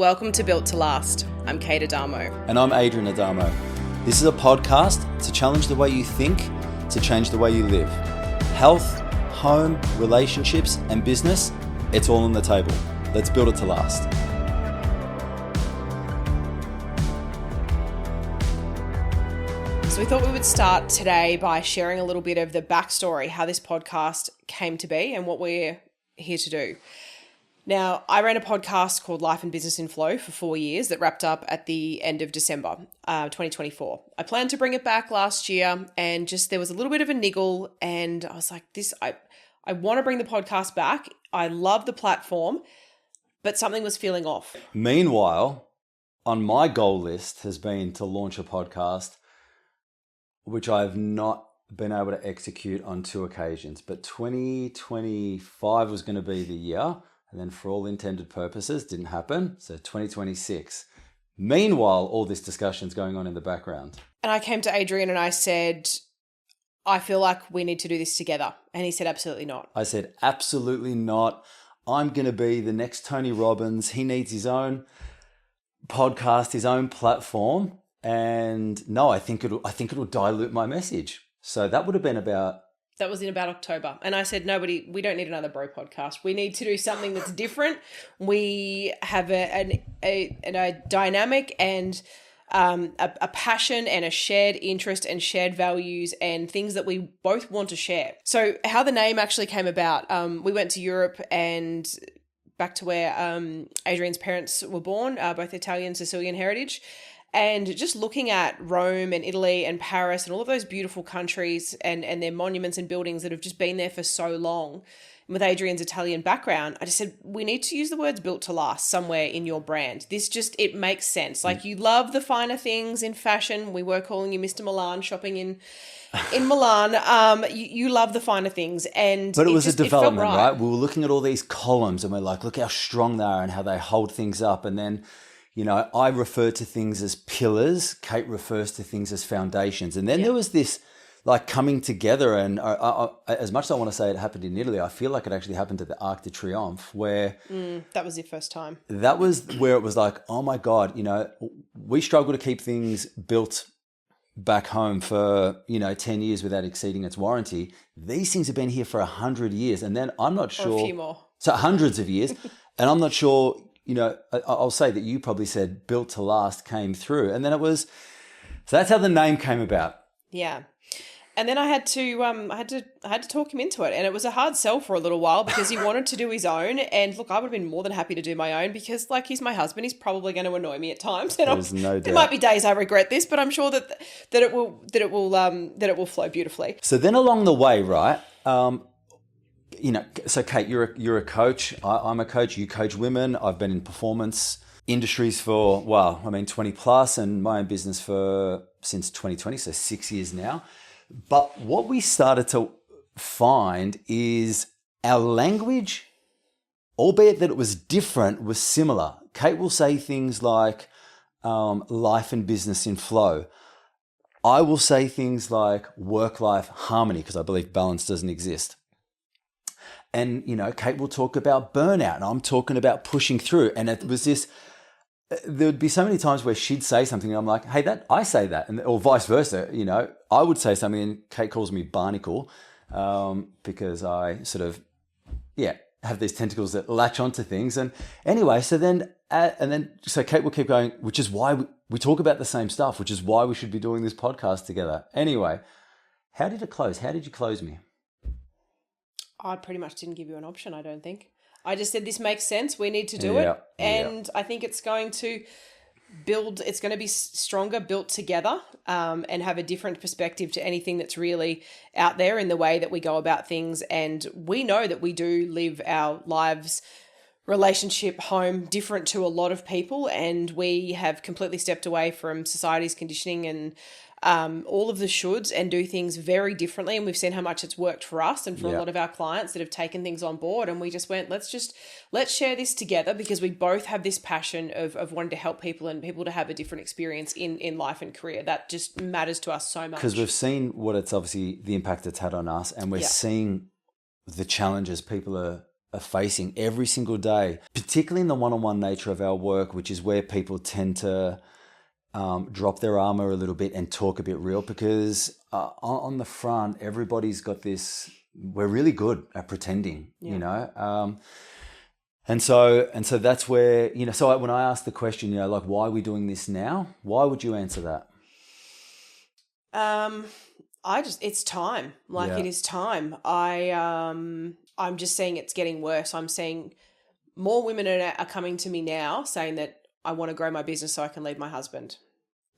Welcome to Built to Last. I'm Kate Addamo. And I'm Adrian Addamo. This is a podcast to challenge the way you think, to change the way you live. Health, home, relationships, and business, it's all on the table. Let's build it to last. So we thought we would start today by sharing a little bit of the backstory, how this podcast came to be and what we're here to do. Now, I ran a podcast called Life and Business in Flow for 4 years that wrapped up at the end of December 2024. I planned to bring it back last year and just there was a little bit of a niggle and I was like, I want to bring the podcast back. I love the platform, but something was feeling off. Meanwhile, on my goal list has been to launch a podcast, which I've not been able to execute on 2 occasions. But 2025 was going to be the year. And then for all intended purposes, didn't happen. So 2026. Meanwhile, all this discussion's going on in the background. And I came to Adrian and I said, I feel like we need to do this together. And he said, absolutely not. I said, absolutely not. I'm going to be the next Tony Robbins. He needs his own podcast, his own platform. And no, I think it'll dilute my message. So that would have been That was in about October. And I said, we don't need another bro podcast. We need to do something that's different. We have a dynamic and a passion and a shared interest and shared values and things that we both want to share. So how the name actually came about, we went to Europe and back to where Adrian's parents were born, both Italian, Sicilian heritage. And just looking at Rome and Italy and Paris and all of those beautiful countries and their monuments and buildings that have just been there for so long. And with Adrian's Italian background, I just said, we need to use the words built to last somewhere in your brand. It makes sense. Like you love the finer things in fashion. We were calling you Mr. Milan, shopping in Milan. You love the finer things. But it was a development, right? We were looking at all these columns and we're like, look how strong they are and how they hold things up. And then I refer to things as pillars. Kate refers to things as foundations. And then there was this like coming together. And as much as I want to say it happened in Italy, I feel like it actually happened at the Arc de Triomphe where... that was your first time. That was where it was like, oh my God, we struggle to keep things built back home for, 10 years without exceeding its warranty. These things have been here for 100 years. And then I'm not sure... Or a few more. So hundreds of years. And I'm not sure... I'll say that you probably said built to last came through. And then so that's how the name came about. Yeah. And then I had to talk him into it. And it was a hard sell for a little while because he wanted to do his own. And look, I would have been more than happy to do my own because he's my husband. He's probably going to annoy me at times. And There's no doubt. There might be days I regret this, but I'm sure that it will flow beautifully. So then along the way, right, so Kate, you're a coach. I'm a coach. You coach women. I've been in performance industries for 20 plus, and my own business since 2020, so 6 years now. But what we started to find is our language, albeit that it was different, was similar. Kate will say things like life and business in flow. I will say things like work-life harmony because I believe balance doesn't exist. And, Kate will talk about burnout and I'm talking about pushing through. And it was there would be so many times where she'd say something and I'm like, hey, I say that. Or vice versa, I would say something and Kate calls me barnacle because I sort of, have these tentacles that latch onto things. And anyway, so Kate will keep going, which is why we talk about the same stuff, which is why we should be doing this podcast together. Anyway, how did it close? How did you close me? I pretty much didn't give you an option, I don't think. I just said, this makes sense. We need to do it. And I think it's going to be stronger, built together, and have a different perspective to anything that's really out there in the way that we go about things. And we know that we do live our lives, relationship, home, different to a lot of people. And we have completely stepped away from society's conditioning and all of the shoulds and do things very differently. And we've seen how much it's worked for us and for a lot of our clients that have taken things on board. And we just went, let's share this together because we both have this passion of wanting to help people and people to have a different experience in life and career. That just matters to us so much. Because we've seen what it's obviously the impact it's had on us and we're seeing the challenges people are are facing every single day, particularly in the one-on-one nature of our work, which is where people tend to drop their armor a little bit and talk a bit real, because on the front, everybody's got this, we're really good at pretending, you know? And so that's where, you know, so when I ask the question, you know, like, why are we doing this now? Why would you answer that? It's time. Like, it is time. I'm just saying it's getting worse. I'm seeing more women are coming to me now saying that I want to grow my business so I can leave my husband.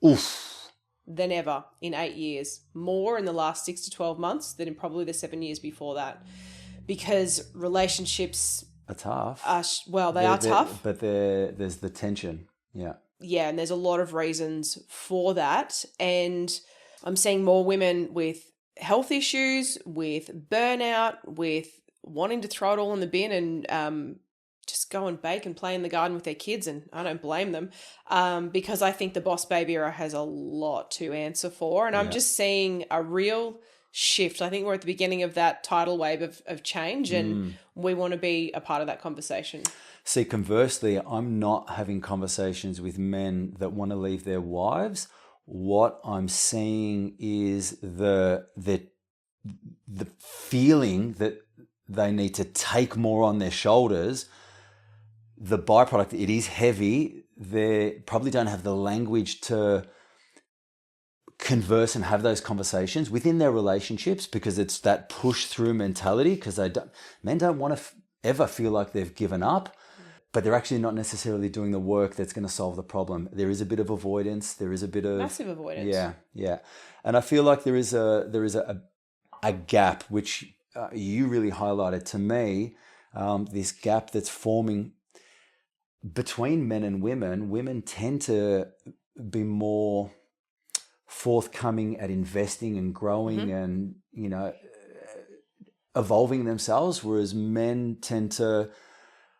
Oof. Than ever in 8 years. More in the last 6 to 12 months than in probably the 7 years before that. Because relationships are tough. They are tough. But there's the tension. Yeah. Yeah, and there's a lot of reasons for that. And I'm seeing more women with health issues, with burnout, with wanting to throw it all in the bin and just go and bake and play in the garden with their kids. And I don't blame them because I think the boss baby era has a lot to answer for. And I'm just seeing a real shift. I think we're at the beginning of that tidal wave of change, and we want to be a part of that conversation. See, conversely, I'm not having conversations with men that want to leave their wives. What I'm seeing is the feeling that they need to take more on their shoulders. The byproduct, it is heavy. They probably don't have the language to converse and have those conversations within their relationships, because it's that push through mentality, because men don't want to ever feel like they've given up, but they're actually not necessarily doing the work that's going to solve the problem. There is a bit of avoidance. There is a bit of massive avoidance. Yeah. And I feel like there is a gap, which you really highlighted to me, this gap that's forming between men and women. Women tend to be more forthcoming at investing and growing and, you know, evolving themselves, whereas men tend to,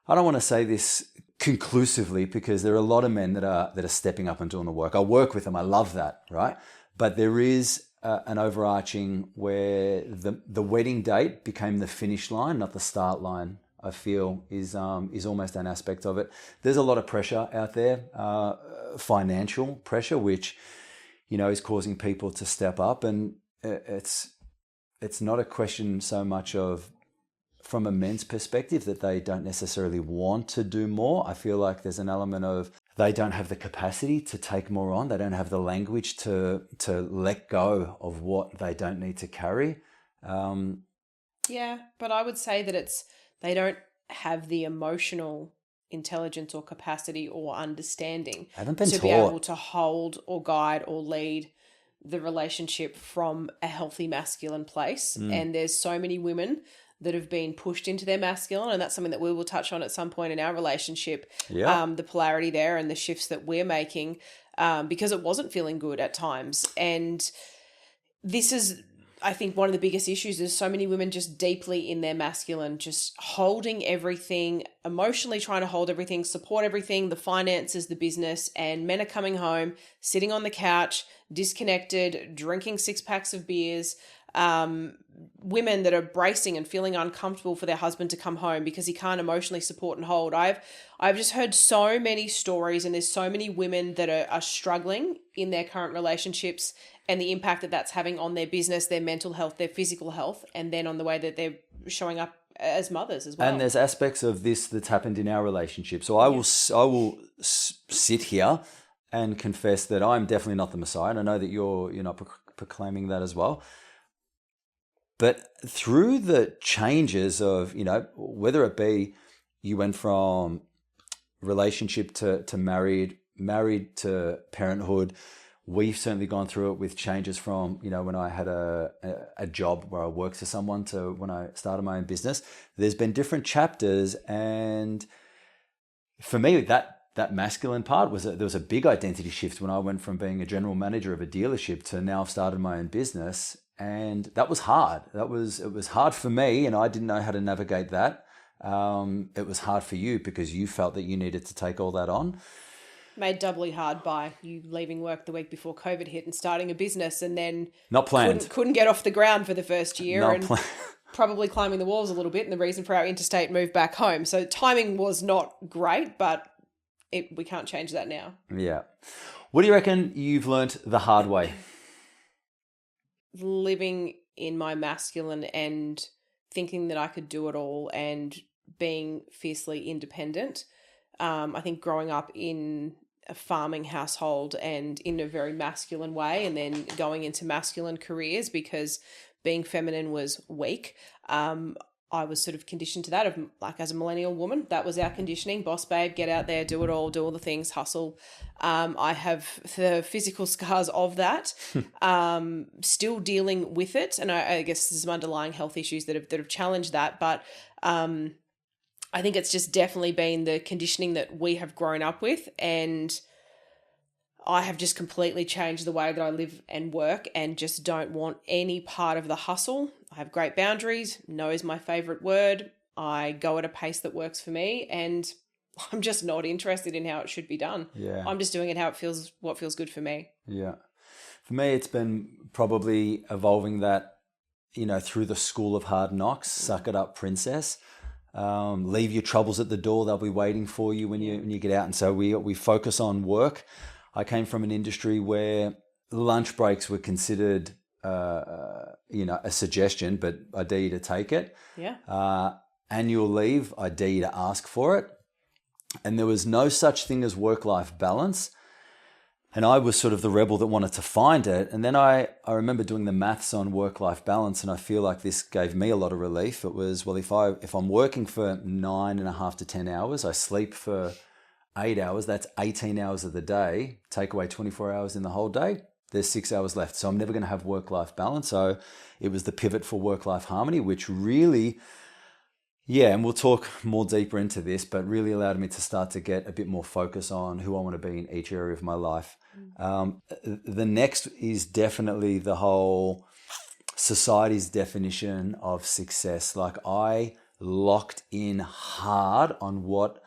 I don't want to say this conclusively, because there are a lot of men that are stepping up and doing the work. I work with them. I love that, right? But there is an overarching where the wedding date became the finish line, not the start line. I feel is almost an aspect of it. There's a lot of pressure out there, financial pressure, which, you know, is causing people to step up, and it's not a question so much of, from a men's perspective, that they don't necessarily want to do more. I feel like there's an element of they don't have the capacity to take more on. They don't have the language to let go of what they don't need to carry. Yeah, but I would say that they don't have the emotional intelligence or capacity or understanding to be able to hold or guide or lead the relationship from a healthy masculine place. And there's so many women that have been pushed into their masculine, and that's something that we will touch on at some point in our relationship, the polarity there and the shifts that we're making, because it wasn't feeling good at times. And this is, I think, one of the biggest issues is so many women just deeply in their masculine, just holding everything, emotionally trying to hold everything, support everything, the finances, the business, and men are coming home, sitting on the couch, disconnected, drinking 6 packs of beers, women that are bracing and feeling uncomfortable for their husband to come home because he can't emotionally support and hold. I've just heard so many stories, and there's so many women that are struggling in their current relationships, and the impact that that's having on their business, their mental health, their physical health, and then on the way that they're showing up as mothers as well. And there's aspects of this that's happened in our relationship. So I will sit here and confess that I'm definitely not the Messiah, and I know that you're not proclaiming that as well. But through the changes of, you know, whether it be you went from relationship to married to parenthood, we've certainly gone through it with changes from, you know, when I had a job where I worked for someone to when I started my own business. There's been different chapters, and for me, that masculine part there was a big identity shift when I went from being a general manager of a dealership to now I've started my own business. And that was hard. It was hard for me, and I didn't know how to navigate that. It was hard for you because you felt that you needed to take all that on. Made doubly hard by you leaving work the week before COVID hit and starting a business, and then not planned. Couldn't get off the ground for the first year. probably climbing the walls a little bit, and the reason for our interstate move back home. So timing was not great, but we can't change that now. Yeah. What do you reckon you've learnt the hard way? Living in my masculine and thinking that I could do it all and being fiercely independent. I think growing up in a farming household and in a very masculine way, and then going into masculine careers because being feminine was weak. I was sort of conditioned to that of like as a millennial woman, that was our conditioning. Boss babe, get out there, do it all, do all the things, hustle. I have the physical scars of that, still dealing with it. And I guess there's some underlying health issues that have challenged that. But I think it's just definitely been the conditioning that we have grown up with. And I have just completely changed the way that I live and work and just don't want any part of the hustle. I have great boundaries. No is my favorite word. I go at a pace that works for me, and I'm just not interested in how it should be done. Yeah. I'm just doing it what feels good for me. Yeah. For me, it's been probably evolving that, through the school of hard knocks, suck it up, princess. Leave your troubles at the door. They'll be waiting for you when you get out. And so we focus on work. I came from an industry where lunch breaks were considered, a suggestion, but I dare you to take it. Yeah. Annual leave, I dare you to ask for it. And there was no such thing as work-life balance. And I was sort of the rebel that wanted to find it. And then I remember doing the maths on work-life balance, and I feel like this gave me a lot of relief. It was, well, if I'm working for 9.5 to 10 hours, I sleep for 8 hours, that's 18 hours of the day. Take away 24 hours in the whole day, there's 6 hours left. So I'm never going to have work-life balance. So it was the pivot for work-life harmony, which really, and we'll talk more deeper into this, but really allowed me to start to get a bit more focus on who I want to be in each area of my life. The next is definitely the whole society's definition of success. Like I locked in hard on what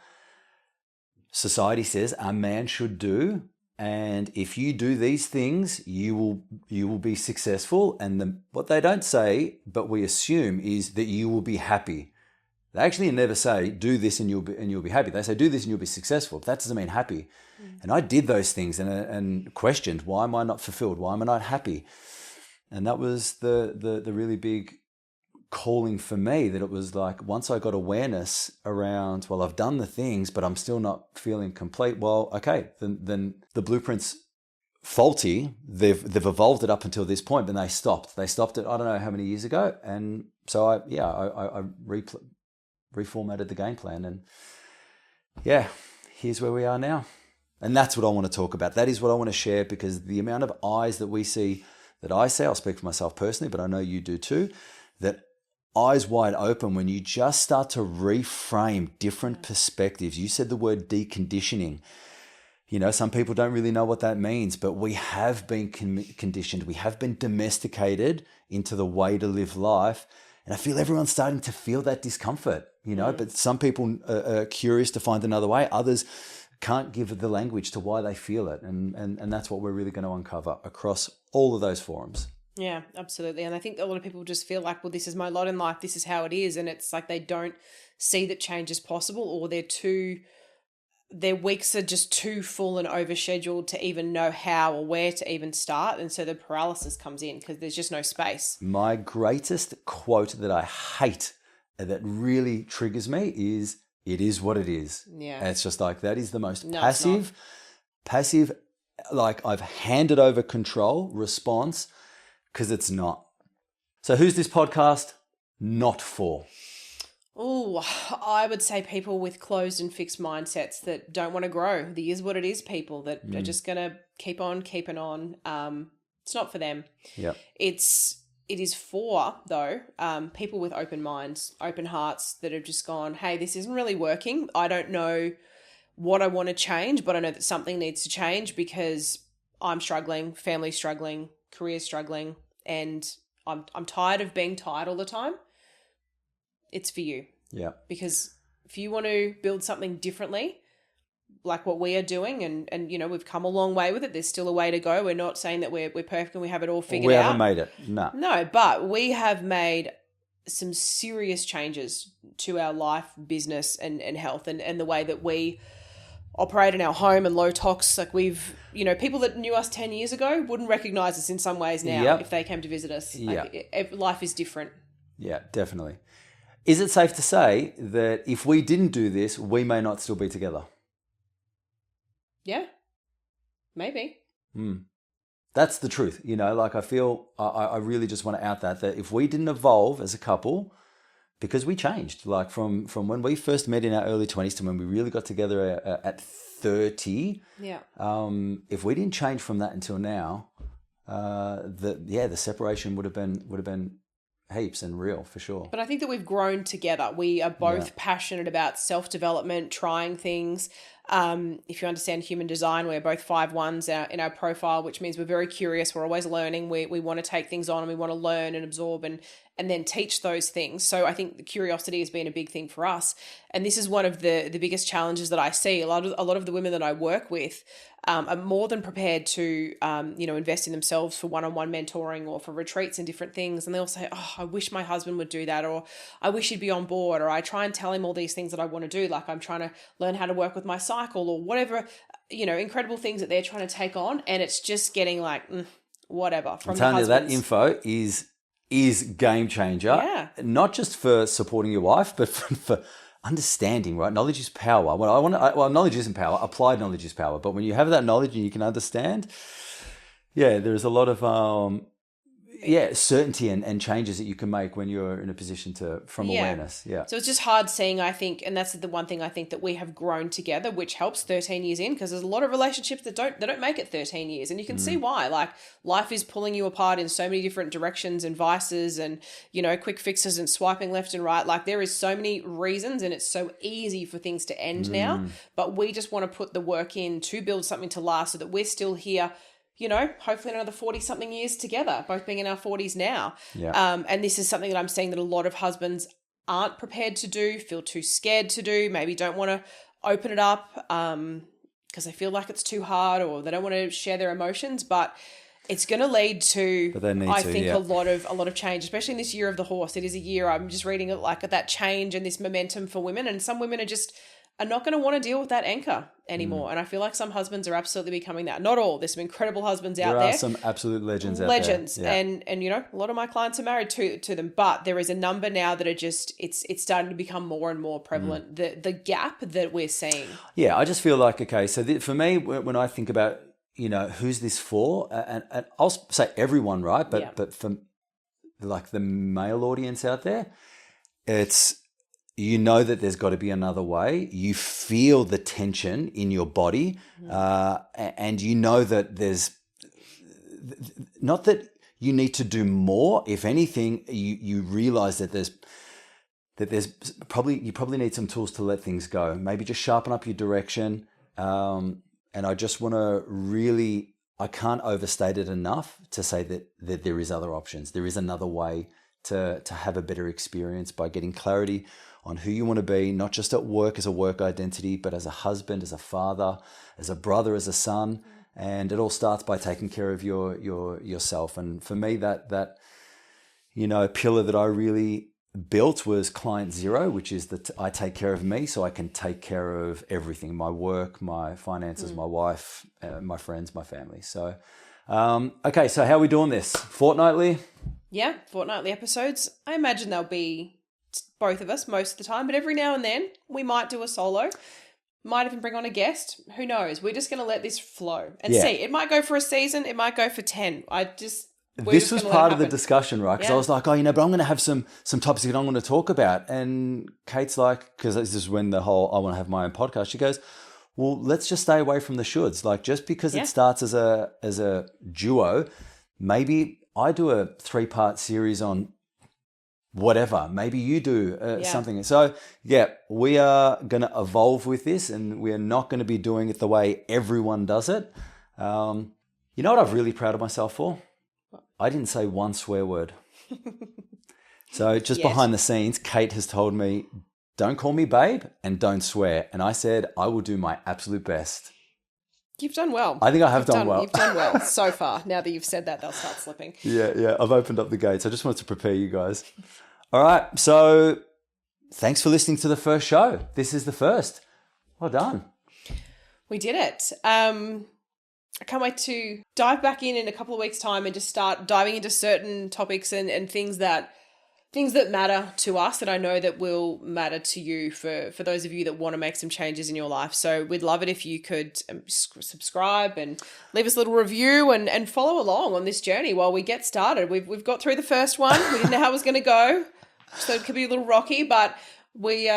society says a man should do, and if you do these things, you will be successful. And what they don't say, but we assume, is that you will be happy. They actually never say do this and you'll be happy. They say do this and you'll be successful. That doesn't mean happy. And I did those things and questioned, why am I not fulfilled? Why am I not happy? And that was the really big calling for me, that it was like, once I got awareness around, well, I've done the things, but I'm still not feeling complete. Well, okay, then the blueprint's faulty. They've evolved it up until this point, but they stopped. They stopped it, I don't know how many years ago. And so I reformatted the game plan, and here's where we are now. And that's what I want to talk about. That is what I want to share, because the amount of eyes that we see, that I see, I'll speak for myself personally, but I know you do too, that eyes wide open when you just start to reframe different perspectives. You said the word deconditioning. Some people don't really know what that means, but we have been conditioned. We have been domesticated into the way to live life. And I feel everyone's starting to feel that discomfort, but some people are curious to find another way. Others can't give the language to why they feel it. And that's what we're really going to uncover across all of those forums. Yeah, absolutely. And I think a lot of people just feel like, well, this is my lot in life. This is how it is. And it's like they don't see that change is possible, or their weeks are just too full and overscheduled to even know how or where to even start. And so the paralysis comes in because there's just no space. My greatest quote that I hate, that really triggers me, is, it is what it is. Yeah. And it's just like, that is the most passive, like I've handed over control response, because it's not. So who's this podcast not for? Oh, I would say people with closed and fixed mindsets that don't want to grow. The is what it is people that are just going to keep on keeping on. It's not for them. Yeah. It is for, though, people with open minds, open hearts that have just gone, hey, this isn't really working. I don't know what I want to change, but I know that something needs to change because I'm struggling, family's struggling, career's struggling, and I'm tired of being tired all the time. It's for you. Yeah. Because if you want to build something differently, like what we are doing, and we've come a long way with it. There's still a way to go. We're not saying that we're perfect and we have it all figured out. We haven't made it. No. No, but we have made some serious changes to our life, business, and health, and the way that we operate in our home and low tox. Like people that knew us 10 years ago wouldn't recognize us in some ways now if they came to visit us. Life is different. Yeah, definitely. Is it safe to say that if we didn't do this, we may not still be together? Yeah, maybe. That's the truth. I feel I really just want to out that if we didn't evolve as a couple, because we changed, like from when we first met in our early 20s to when we really got together at 30. Yeah. If we didn't change from that until now, the separation would have been heaps and real for sure. But I think that we've grown together. We are both passionate about self-development, trying things. If you understand human design, we're both 5'1" in our profile, which means we're very curious. We're always learning. We want to take things on and we want to learn and absorb and then teach those things. So I think the curiosity has been a big thing for us. And this is one of the biggest challenges that I see. A lot of the women that I work with are more than prepared to, invest in themselves for one-on-one mentoring or for retreats and different things. And they'll say, oh, I wish my husband would do that, or I wish he'd be on board, or I try and tell him all these things that I want to do. Like I'm trying to learn how to work with my cycle or whatever, incredible things that they're trying to take on. And it's just getting like, whatever. From I'm telling you, that info is game changer. Yeah. Not just for supporting your wife, but for understanding, right? Knowledge is power. Knowledge isn't power. Applied knowledge is power. But when you have that knowledge and you can understand, there's a lot of certainty and changes that you can make when you're in a position from awareness. Yeah. So it's just hard seeing, I think, and that's the one thing I think that we have grown together, which helps 13 years in, because there's a lot of relationships that don't make it 13 years. And you can see why. Like life is pulling you apart in so many different directions and vices and, quick fixes and swiping left and right. Like there is so many reasons, and it's so easy for things to end now. But we just want to put the work in to build something to last so that we're still here, hopefully another 40-something years together, both being in our 40s now. Yeah. And this is something that I'm seeing that a lot of husbands aren't prepared to do, feel too scared to do, maybe don't want to open it up because they feel like it's too hard or they don't want to share their emotions. But it's going to lead to, a lot of change, especially in this year of the horse. It is a year, I'm just reading it like that change and this momentum for women. And some women are not going to want to deal with that anchor anymore. And I feel like some husbands are absolutely becoming that. Not all. There's some incredible husbands out there. There are some absolute legends out there. Yeah. And a lot of my clients are married to them, but there is a number now that are just, it's starting to become more and more prevalent. The gap that we're seeing. Yeah, I just feel like, okay, so for me, when I think about, who's this for? And I'll say everyone, right? But for like the male audience out there, it's, that there's got to be another way. You feel the tension in your body, and that there's not that you need to do more. If anything, you realize that there's probably you need some tools to let things go. Maybe just sharpen up your direction. And I just want to really, I can't overstate it enough to say that there is other options. There is another way to have a better experience by getting clarity on who you want to be, not just at work as a work identity, but as a husband, as a father, as a brother, as a son. And it all starts by taking care of yourself. And for me, that pillar that I really built was client zero, which is that I take care of me so I can take care of everything, my work, my finances, my wife, my friends, my family. So, okay, so how are we doing this? Fortnightly? Yeah, fortnightly episodes. I imagine they'll be both of us most of the time, but every now and then we might do a solo, might even bring on a guest. Who knows? We're just going to let this flow and see. It might go for a season. It might go for 10. This was part of the discussion, right? Because I was like, but I'm going to have some topics that I'm going to talk about. And Kate's like, because this is when the whole, I want to have my own podcast. She goes, well, let's just stay away from the shoulds. Like just because it starts as a duo, maybe I do a 3-part series on whatever. Maybe you do something. So we are going to evolve with this, and we're not going to be doing it the way everyone does it. You know what I'm really proud of myself for? I didn't say one swear word. So just behind the scenes, Kate has told me, don't call me babe and don't swear. And I said, I will do my absolute best. You've done well. I think I have done well. You've done well so far. Now that you've said that, they'll start slipping. Yeah. I've opened up the gates. I just wanted to prepare you guys. All right. So thanks for listening to the first show. This is the first. Well done. We did it. I can't wait to dive back in a couple of weeks' time and just start diving into certain topics and things that matter to us that I know that will matter to you for those of you that want to make some changes in your life. So we'd love it if you could subscribe and leave us a little review and follow along on this journey while we get started. We've got through the first one. We didn't know how it was going to go, so it could be a little rocky, but we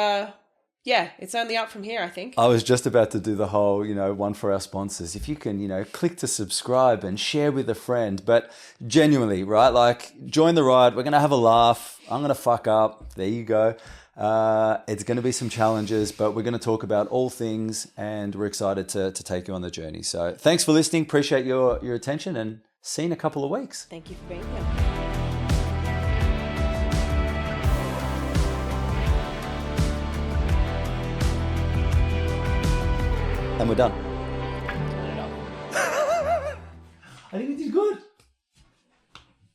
it's only up from here, I think. I was just about to do the whole, one for our sponsors. If you can, click to subscribe and share with a friend. But genuinely, right? Like, join the ride. We're going to have a laugh. I'm going to fuck up. There you go. It's going to be some challenges, but we're going to talk about all things, and we're excited to take you on the journey. So thanks for listening. Appreciate your attention, and see you in a couple of weeks. Thank you for being here. And we're done. I think we did good.